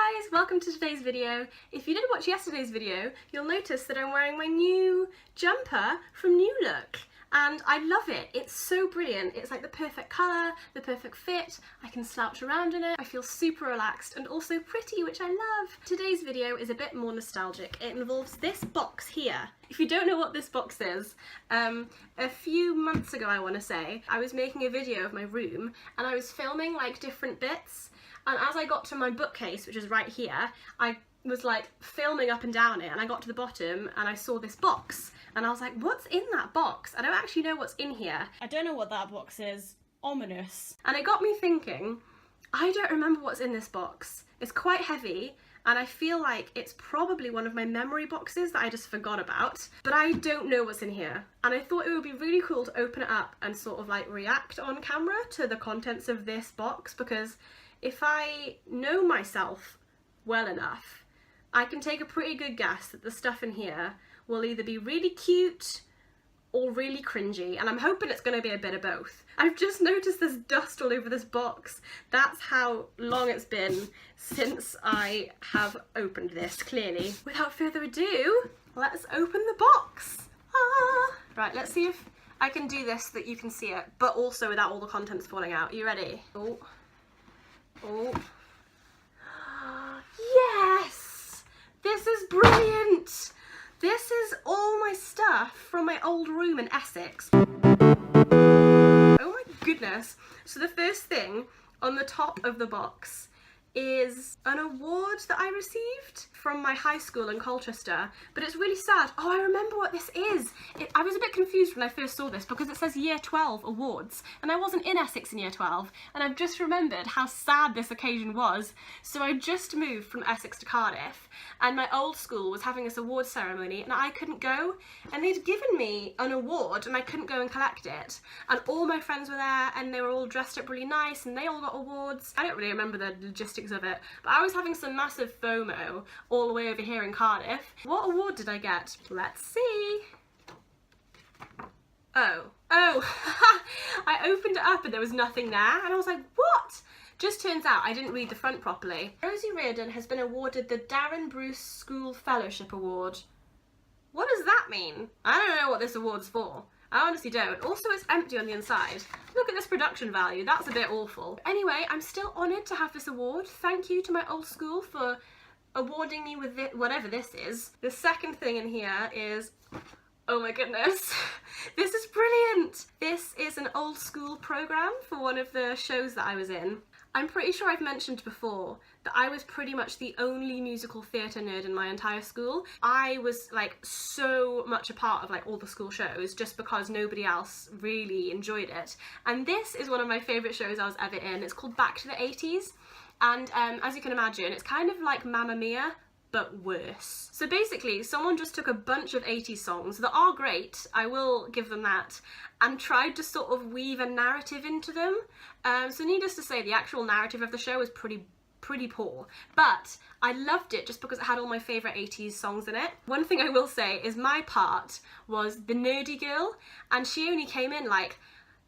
guys, welcome to today's video. If you did watch yesterday's video, you'll notice that I'm wearing my new jumper from New Look. And I love it. It's so brilliant. It's like the perfect colour, the perfect fit. I can slouch around in it. I feel super relaxed and also pretty, which I love. Today's video is a bit more nostalgic. It involves this box here. If you don't know what this box is, a few months ago, I want to say, I was making a video of my room and I was filming like different bits. And as I got to my bookcase, which is right here, I was like filming up and down it, and I got to the bottom and I saw this box and I was like, what's in that box? I don't actually know what's in here. I don't know what that box is. Ominous. And it got me thinking, I don't remember what's in this box. It's quite heavy and I feel like it's probably one of my memory boxes that I just forgot about, but I don't know what's in here. And I thought it would be really cool to open it up and sort of like react on camera to the contents of this box, because if I know myself well enough, I can take a pretty good guess that the stuff in here will either be really cute or really cringy, and I'm hoping it's going to be a bit of both. I've just noticed there's dust all over this box. That's how long it's been since I have opened this, clearly. Without further ado, let's open the box. Ah. Right, let's see if I can do this so that you can see it, but also without all the contents falling out. You ready? Oh. Oh. Yes! This is brilliant! This is all my stuff from my old room in Essex. Oh my goodness. So the first thing on the top of the box is an award that I received from my high school in Colchester, but it's really sad. Oh, I remember what this is. I was a bit confused when I first saw this because it says Year 12 Awards, and I wasn't in Essex in Year 12, and I've just remembered how sad this occasion was. So I just moved from Essex to Cardiff, and my old school was having this award ceremony, and I couldn't go, and they'd given me an award, and I couldn't go and collect it, and all my friends were there, and they were all dressed up really nice, and they all got awards. I don't really remember the logistics of it, but I was having some massive FOMO all the way over here in Cardiff. What award did I get? Let's see. Oh, I opened it up and there was nothing there, and I was like, what? Just turns out I didn't read the front properly. Rosie Reardon has been awarded the Darren Bruce School Fellowship Award. What does that mean? I don't know what this award's for. I honestly don't. Also, it's empty on the inside. Look at this production value. That's a bit awful. Anyway, I'm still honoured to have this award. Thank you to my old school for awarding me with whatever this is. The second thing in here is, oh my goodness, this is brilliant. This is an old school programme for one of the shows that I was in. I'm pretty sure I've mentioned before that I was pretty much the only musical theatre nerd in my entire school. I was like so much a part of like all the school shows just because nobody else really enjoyed it. And this is one of my favourite shows I was ever in. It's called Back to the 80s. And as you can imagine, it's kind of like Mamma Mia, but worse. So basically, someone just took a bunch of 80s songs that are great, I will give them that, and tried to sort of weave a narrative into them. So needless to say, the actual narrative of the show was pretty poor, but I loved it just because it had all my favourite 80s songs in it. One thing I will say is my part was the nerdy girl, and she only came in like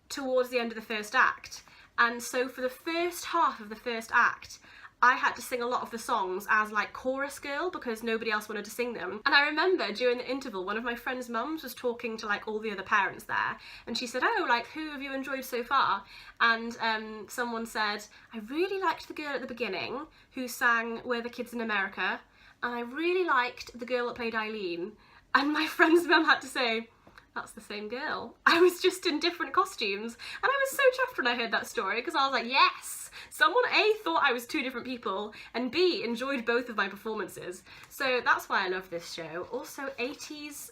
towards the end of the first act. And so for the first half of the first act, I had to sing a lot of the songs as like chorus girl because nobody else wanted to sing them. And I remember during the interval, one of my friend's mums was talking to like all the other parents there, and she said, oh, like, who have you enjoyed so far? And someone said, I really liked the girl at the beginning who sang We're the Kids in America, and I really liked the girl that played Eileen. And my friend's mum had to say, that's the same girl. I was just in different costumes. And I was so chuffed when I heard that story because I was like, yes! Someone A, thought I was two different people, and B, enjoyed both of my performances. So that's why I love this show. Also, 80s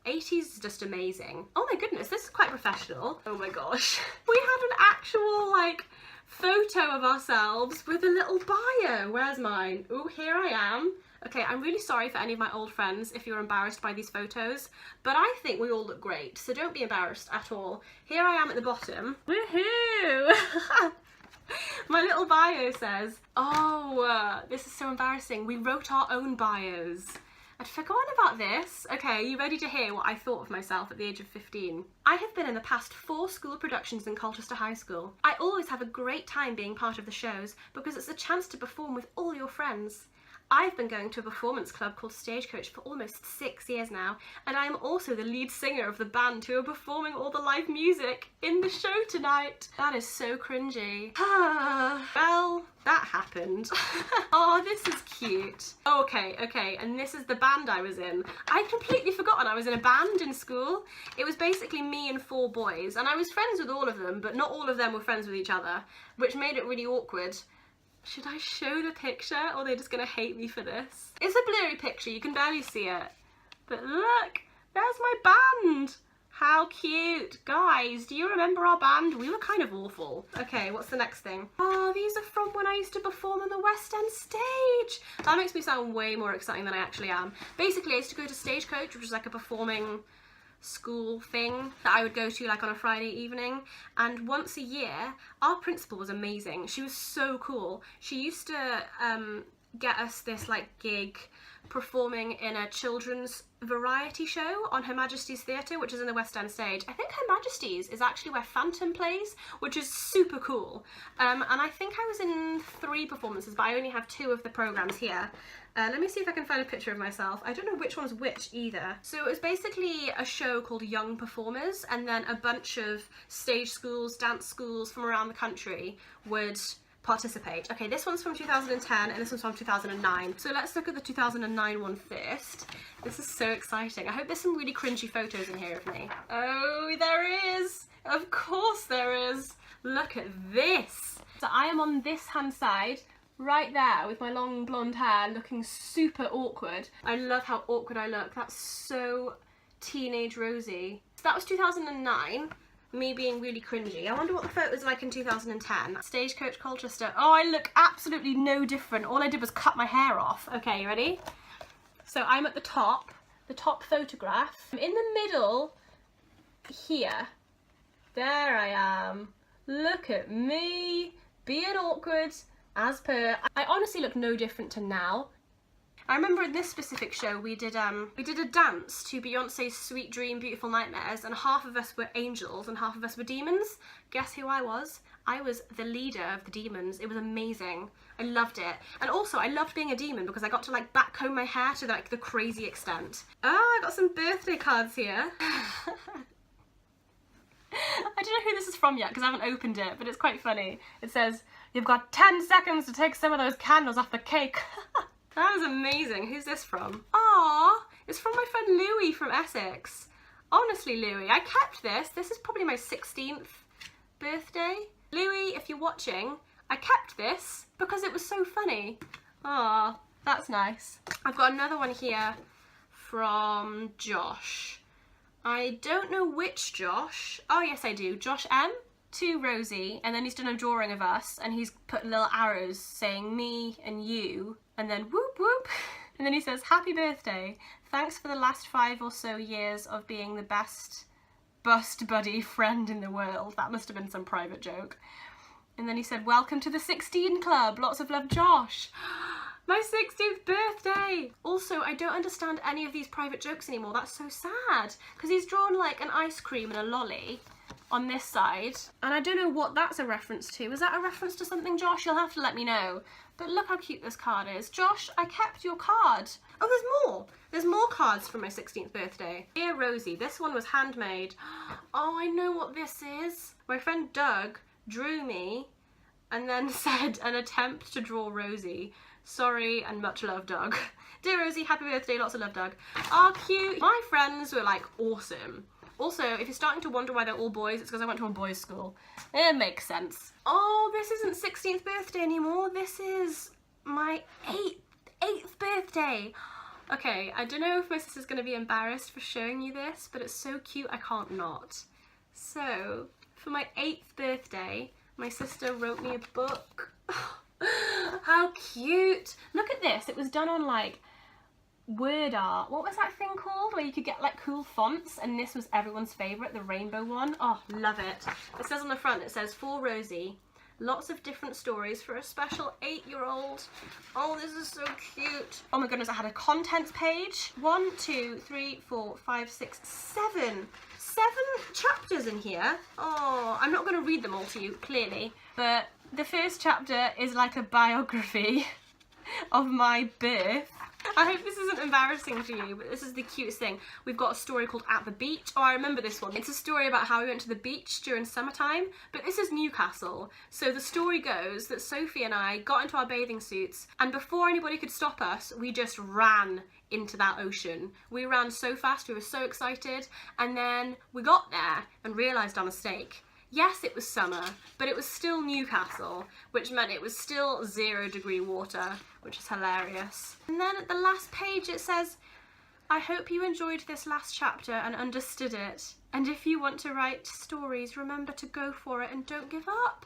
is just amazing. Oh my goodness, this is quite professional. Oh my gosh. We had an actual, like, photo of ourselves with a little bio. Where's mine? Oh, here I am. Okay, I'm really sorry for any of my old friends if you're embarrassed by these photos, but I think we all look great, so don't be embarrassed at all. Here I am at the bottom. Woohoo! My little bio says, oh, this is so embarrassing. We wrote our own bios. I'd forgotten about this. Okay, are you ready to hear what I thought of myself at the age of 15? I have been in the past 4 school productions in Colchester High School. I always have a great time being part of the shows because it's a chance to perform with all your friends. I've been going to a performance club called Stagecoach for almost 6 years now, and I am also the lead singer of the band who are performing all the live music in the show tonight. That is so cringy. Well, that happened. Oh, this is cute. Oh, okay, and this is the band I was in. I'd completely forgotten I was in a band in school. It was basically me and 4 boys, and I was friends with all of them, but not all of them were friends with each other, which made it really awkward. Should I show the picture, or are they just gonna hate me for this? It's a blurry picture, you can barely see it. But look, there's my band. How cute. Guys, do you remember our band? We were kind of awful. Okay, what's the next thing? Oh, these are from when I used to perform on the West End stage. That makes me sound way more exciting than I actually am. Basically, I used to go to Stagecoach, which is like a performing school thing that I would go to like on a Friday evening, and once a year our principal was amazing. She was so cool. She used to get us this like gig performing in a children's variety show on Her Majesty's Theatre, which is in the West End stage. I think Her Majesty's is actually where Phantom plays, which is super cool. And I think I was in 3 performances, but I only have 2 of the programmes here. Let me see if I can find a picture of myself. I don't know which one's which either. So it was basically a show called Young Performers, and then a bunch of stage schools, dance schools from around the country would participate. Okay, this one's from 2010 and this one's from 2009. So let's look at the 2009 one first. This is so exciting. I hope there's some really cringy photos in here of me. Oh, there is! Of course there is! Look at this! So I am on this hand side, right there, with my long blonde hair, looking super awkward. I love how awkward I look. That's so teenage Rosie. So that was 2009. Me being really cringy. I wonder what the photo's like in 2010. Stagecoach Colchester. Oh, I look absolutely no different. All I did was cut my hair off. Okay, you ready? So I'm at the top photograph. I'm in the middle here. There I am. Look at me, being awkward as per. I honestly look no different to now. I remember in this specific show we did a dance to Beyonce's Sweet Dream Beautiful Nightmares, and half of us were angels and half of us were demons. Guess who I was? I was the leader of the demons. It was amazing. I loved it. And also I loved being a demon because I got to like backcomb my hair to like the crazy extent. Oh, I got some birthday cards here. I don't know who this is from yet because I haven't opened it, but it's quite funny. It says, "You've got 10 seconds to take some of those candles off the cake." That was amazing. Who's this from? Aww, it's from my friend Louie from Essex. Honestly, Louie, I kept this. This is probably my 16th birthday. Louie, if you're watching, I kept this because it was so funny. Aww, that's nice. I've got another one here from Josh. I don't know which Josh. Oh, yes, I do. Josh M. to Rosie, and then he's done a drawing of us, and he's put little arrows saying me and you, and then whoop whoop, and then he says, "Happy birthday, thanks for the last 5 or so years of being the best bust buddy friend in the world." That must have been some private joke. And then he said, "Welcome to the 16 club, lots of love, Josh." My 16th birthday! Also, I don't understand any of these private jokes anymore. That's so sad, because he's drawn like an ice cream and a lolly on this side, and I don't know what that's a reference to. Is that a reference to something, Josh? You'll have to let me know. But look how cute this card is. Josh, I kept your card. Oh, there's more. There's more cards from my 16th birthday. Dear Rosie, this one was handmade. Oh, I know what this is. My friend Doug drew me and then said, "An attempt to draw Rosie. Sorry and much love, Doug." Dear Rosie, happy birthday, lots of love, Doug. Oh, cute. My friends were like awesome. Also, if you're starting to wonder why they're all boys, it's because I went to a boys' school. It makes sense. Oh, this isn't 16th birthday anymore. This is my 8th birthday. Okay, I don't know if my sister's going to be embarrassed for showing you this, but it's so cute I can't not. So, for my 8th birthday, my sister wrote me a book. How cute! Look at this. It was done on like word art. What was that thing called where you could get like cool fonts, and this was everyone's favourite, the rainbow one. Oh, love it. It says on the front, it says, "For Rosie, Lots of different stories for a special 8-year-old. Oh, this is so cute. Oh my goodness, I had a contents page. 1, 2, 3, 4, 5, 6, 7. 7 chapters in here. Oh, I'm not going to read them all to you, clearly. But the first chapter is like a biography of my birth. I hope this isn't embarrassing for you, but this is the cutest thing. We've got a story called At the Beach. Oh, I remember this one. It's a story about how we went to the beach during summertime, but this is Newcastle. So the story goes that Sophie and I got into our bathing suits, and before anybody could stop us, we just ran into that ocean. We ran so fast, we were so excited, and then we got there and realised our mistake. Yes, it was summer, but it was still Newcastle, which meant it was still 0-degree water, which is hilarious. And then at the last page it says, I hope you enjoyed this last chapter and understood it. And if you want to write stories, remember to go for it and don't give up.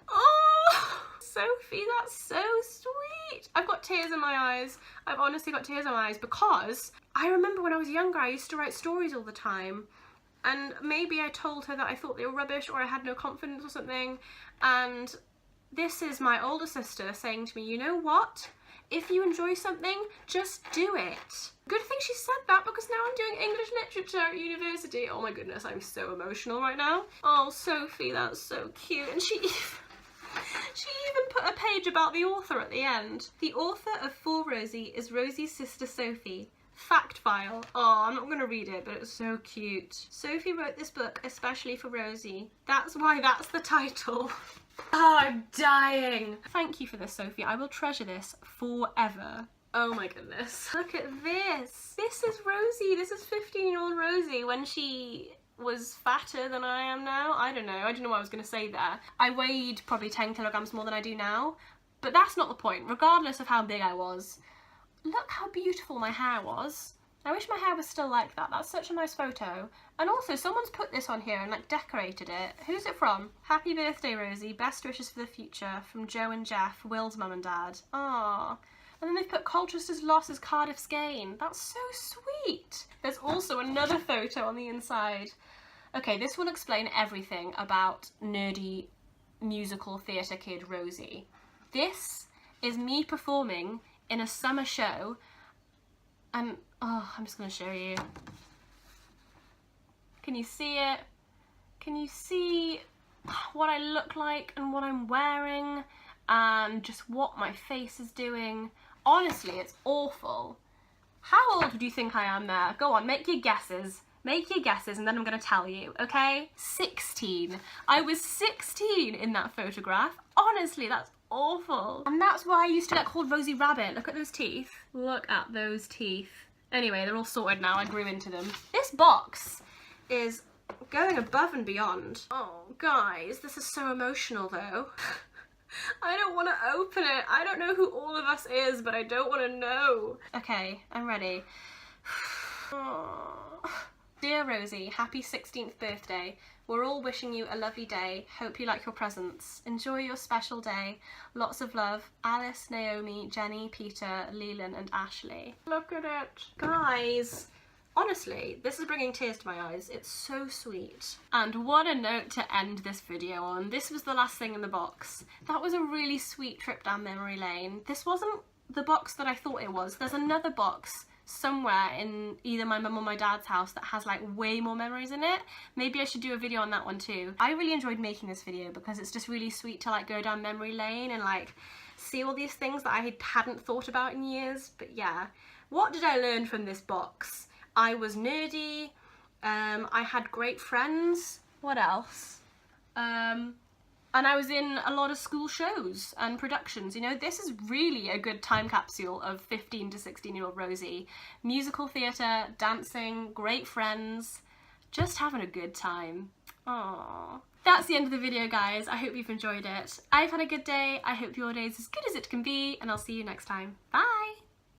Oh, Sophie, that's so sweet. I've got tears in my eyes. I've honestly got tears in my eyes because I remember when I was younger, I used to write stories all the time. And maybe I told her that I thought they were rubbish or I had no confidence or something. And this is my older sister saying to me, you know what? If you enjoy something, just do it. Good thing she said that because now I'm doing English literature at university. Oh my goodness, I'm so emotional right now. Oh, Sophie, that's so cute. And she even put a page about the author at the end. The author of For Rosie is Rosie's sister Sophie. Fact file. Oh, I'm not going to read it, but it was so cute. Sophie wrote this book especially for Rosie. That's why that's the title. Oh, I'm dying. Thank you for this, Sophie. I will treasure this forever. Oh my goodness. Look at this. This is Rosie. This is 15-year-old Rosie when she was fatter than I am now. I don't know what I was going to say there. I weighed probably 10 kilograms more than I do now, but that's not the point. Regardless of how big I was, look how beautiful my hair was. I wish my hair was still like that. That's such a nice photo. And also, someone's put this on here and like decorated it. Who's it from? Happy birthday, Rosie. Best wishes for the future. From Joe and Jeff, Will's mum and dad. Aww. And then they've put Colchester's loss as Cardiff's gain. That's so sweet. There's also another photo on the inside. Okay, this will explain everything about nerdy musical theatre kid Rosie. This is me performing in a summer show, and oh, I'm just going to show you. Can you see it? Can you see what I look like and what I'm wearing and just what my face is doing? Honestly, it's awful. How old do you think I am there? Go on, make your guesses. Make your guesses and then I'm going to tell you, okay? 16. I was 16 in that photograph. Honestly, that's awful. And that's why I used to get called Rosie Rabbit. Look at those teeth. Look at those teeth. Anyway, they're all sorted now. I grew into them. This box is going above and beyond. Oh, guys, this is so emotional though. I don't want to open it. I don't know who all of us is, but I don't want to know. Okay, I'm ready. Oh. Dear Rosie, happy 16th birthday. We're all wishing you a lovely day. Hope you like your presents. Enjoy your special day. Lots of love. Alice, Naomi, Jenny, Peter, Leland and Ashley. Look at it. Guys, honestly, this is bringing tears to my eyes. It's so sweet. And what a note to end this video on. This was the last thing in the box. That was a really sweet trip down memory lane. This wasn't the box that I thought it was. There's another box somewhere in either my mum or my dad's house that has like way more memories in it. Maybe I should do a video on that one too. I really enjoyed making this video because it's just really sweet to like go down memory lane and like see all these things that I hadn't thought about in years. But yeah, what did I learn from this box? I was nerdy, I had great friends, what else? And I was in a lot of school shows and productions. You know, this is really a good time capsule of 15 to 16-year-old Rosie. Musical theatre, dancing, great friends, just having a good time. Aww. That's the end of the video, guys. I hope you've enjoyed it. I've had a good day. I hope your day is as good as it can be, and I'll see you next time. Bye!